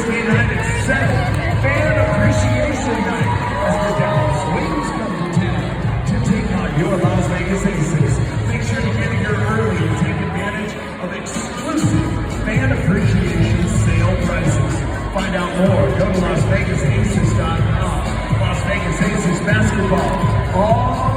Thursday night at 7, Fan Appreciation Night, as the Dallas Wings come to town to take on your Las Vegas Aces. Make sure to get here early and take advantage of exclusive Fan Appreciation sale prices. Find out more, go to LasVegasAces.com. Las Vegas Aces basketball all